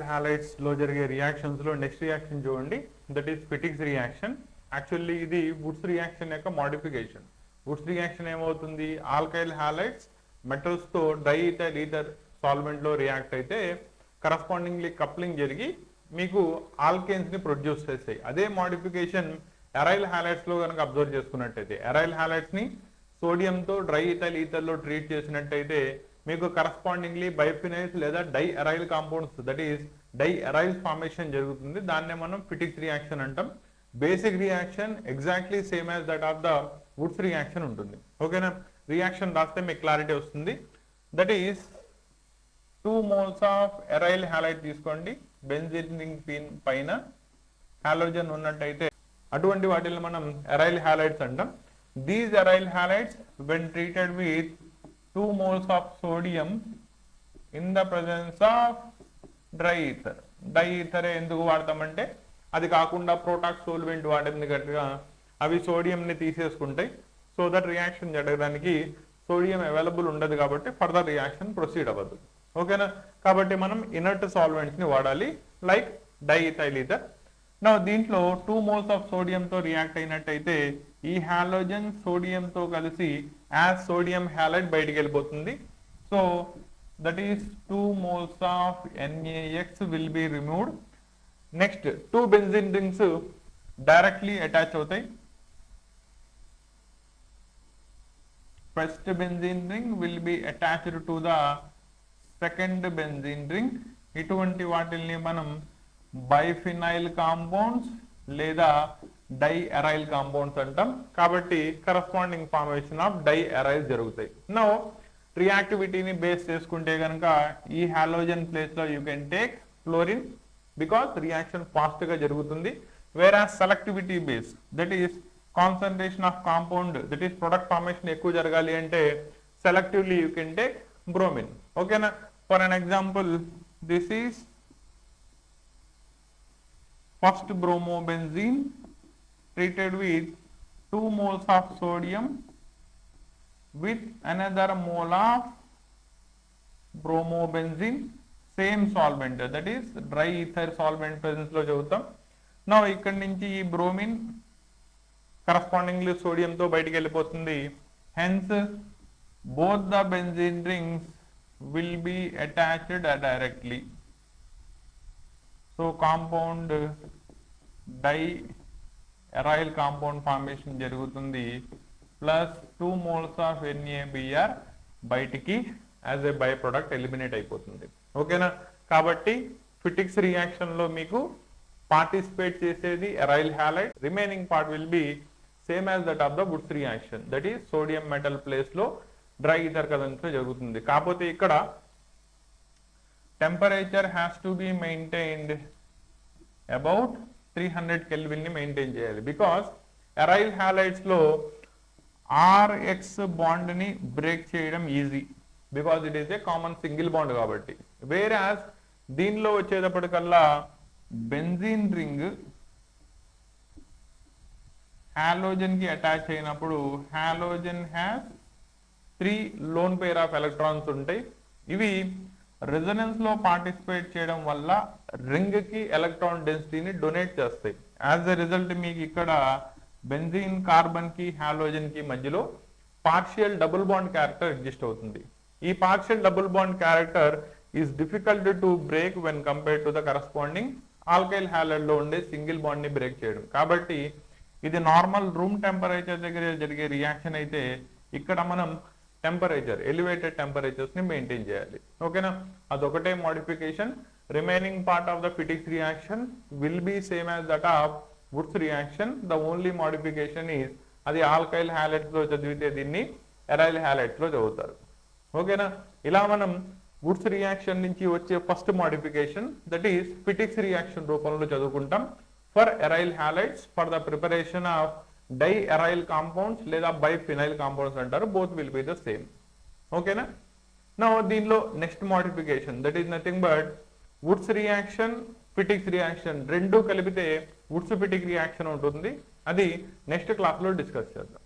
Halides లో జరిగే reactions లో నెక్స్ట్ రియాక్షన్ చూడండి, that is Fittig's reaction. Actually ఇది వుడ్స్ రియాక్షన్ యొక్క మోడిఫికేషన్. వుడ్స్ రియాక్షన్ ఏమవుతుంది, ఆల్కైల్ హాలైడ్స్ మెటల్స్ తో డైఈథైల్ ఈథర్ సాల్వెంట్ లో రియాక్ట్ అయితే కరస్పాండింగ్లీ కప్లింగ్ జరిగి మీకు ఆల్కేన్స్ ని ప్రొడ్యూస్ చేస్తాయి. అదే మోడిఫికేషన్ ఎరైల్ హాలైడ్స్ లో కనుక అబ్జర్వ్ చేసుకున్నట్టయితే, ఎరైల్ హాలైడ్స్ ని సోడియంతో డ్రై ఈథైల్ ఈథర్ లో ట్రీట్ చేసినట్టయితే మీకు కరస్పాండింగ్లీ బైఫినైల్స్ లేదా di aryl compounds, that is di aryls formation జరుగుతుంది. దాన్నే మనం ఫిటిక్స్ రియాక్షన్ అంటాం. Basic reaction exactly same as that of the Wurtz reaction ఉంటుంది. ఓకేనా, రియాక్షన్ రాస్తే మీకు క్లారిటీ వస్తుంది. That is 2 moles of aryl halide తీసుకోండి, బెంజీన్ రింగ్ పైన హాలోజన్ ఉన్నట్టయితే అటువంటి వాటిని మనం ఎరైల్ హాలైడ్స్ అంటాం. These aryl halides when treated with 2 moles of sodium in the presence of dry ether. Dry ether ఎందుకు వాడతామంటే అది కాకుండా ప్రోటాక్స్ సోల్వెంట్ వాడింది గట్టిగా అవి సోడియంని తీసేసుకుంటాయి. సో దట్ రియాక్షన్ జరగడానికి సోడియం అవైలబుల్ ఉండదు కాబట్టి ఫర్దర్ రియాక్షన్ ప్రొసీడ్ అవ్వదు. ఓకేనా, కాబట్టి మనం ఇనర్ట్ సాల్వెంట్స్ ని వాడాలి లైక్ డై ఈథైల్ ఈథర్. నా దీంట్లో 2 moles ఆఫ్ సోడియంతో రియాక్ట్ అయినట్టయితే ఈ హాలోజన్ సోడియంతో కలిసి యాజ్ సోడియం హాలైడ్ బయటికి వెళ్ళిపోతుంది. So that is 2 moles of NaX will be removed. Next 2 benzene rings directly attach అవుతాయి. First benzene ring will be attached to the second benzene ring. ఇటువంటి వాటిల్ని మనం biphenyl compounds లేదా di aryl compounds అంటాం. కాబట్టి corresponding formation of di aryl జరుగుతాయి. నో రియాక్టివిటీని బేస్ చేసుకుంటే కనుక ఈ హాలోజన్ ప్లేస్ లో you can take fluorine because reaction fast గా జరుగుతుంది. Whereas selectivity base, that is concentration of compound, that is product formation ఎక్కువ జరగాలి అంటే selectively you can take bromine. ఓకేనా, for an example this is first bromobenzene treated with 2 moles of sodium with another mole of bromobenzene, same solvent, that is dry ether solvent presence లో చదువుతాం. నా ఇక్కడ నుంచి ఈ బ్రోమిన్ కరస్పాండింగ్లీ సోడియంతో బయటికి వెళ్ళిపోతుంది. Hence both the benzene rings will be attached directly. So compound diaryl compound formation జరుగుతుంది. ప్లస్ 2 moles ఆఫ్ NaBr బయటికి as a byproduct eliminate అయిపోతుంది. ఓకేనా, కాబట్టి ఫిటిక్స్ రియాక్షన్ లో మీకు పార్టిసిపేట్ చేసేది aryl halide, remaining part will be same as that of the Wurtz reaction, that is sodium metal place లో dry ether current జరుగుతుంది. కాకపోతే ఇక్కడ temperature has to be maintained about 300 Kelvin ని maintain చేయాలి. Because arrival halides లో RX bond ని break చేయడం easy because it is a common single bond కాబట్టి. వేరాస్ దీనిలో వచ్చేటప్పటికల్లా బెంజీన్ రింగ్ హాలోజన్ కి అటాచ్ అయినప్పుడు halogen has 3 lone pair of electrons ఉంటాయి. ఇవి రెజొనెన్స్ లో పార్టిసిపేట్ చేయడం వల్ల రింగ్ కి ఎలక్ట్రాన్ డెన్సిటీని డొనేట్ చేస్తాయి. యాజ్ ఎ రిజల్ట్ మీకు ఇక్కడ బెంజీన్ కార్బన్ కి హాలోజన్ కి మధ్యలో partial double bond character exist అవుతుంది. ఈ partial double bond character is difficult to break when compared to the corresponding alkyl halide లో ఉండే సింగిల్ బాండ్ ని బ్రేక్ చేయడం. కాబట్టి ఇది నార్మల్ రూమ్ టెంపరేచర్ దగ్గర జరిగే రియాక్షన్ అయితే ఇక్కడ మనం టెంపరేచర్ ఎలివేటెడ్ టెంపరేచర్స్ ని మెయింటైన్ చేయాలి. ఓకేనా, అదొకటే modification. Remaining part of the Fittig's reaction will be same as that of Wurtz reaction. The only modification is అది ఆల్కైల్ హాలైడ్స్ లో చదివితే దీన్ని ఎరైల్ హాలైడ్స్ లో చదువుతారు. ఓకేనా, ఇలా మనం వుడ్స్ రియాక్షన్ నుంచి వచ్చే first modification that is Fittig's reaction రూపంలో చదువుకుంటాం. For aryl halides for the preparation of di aryl compounds లేదా బైఫినైల్ కాంపౌండ్స్ అంటారు. Both will be the same. ఓకేనా, నా దీనిలో next modification that is nothing but Wurtz reaction Fittig's reaction రెండు కలిపితే Woods ఫిటిక్ reaction ఉంటుంది. అది నెక్స్ట్ క్లాస్ లో డిస్కస్ చేద్దాం.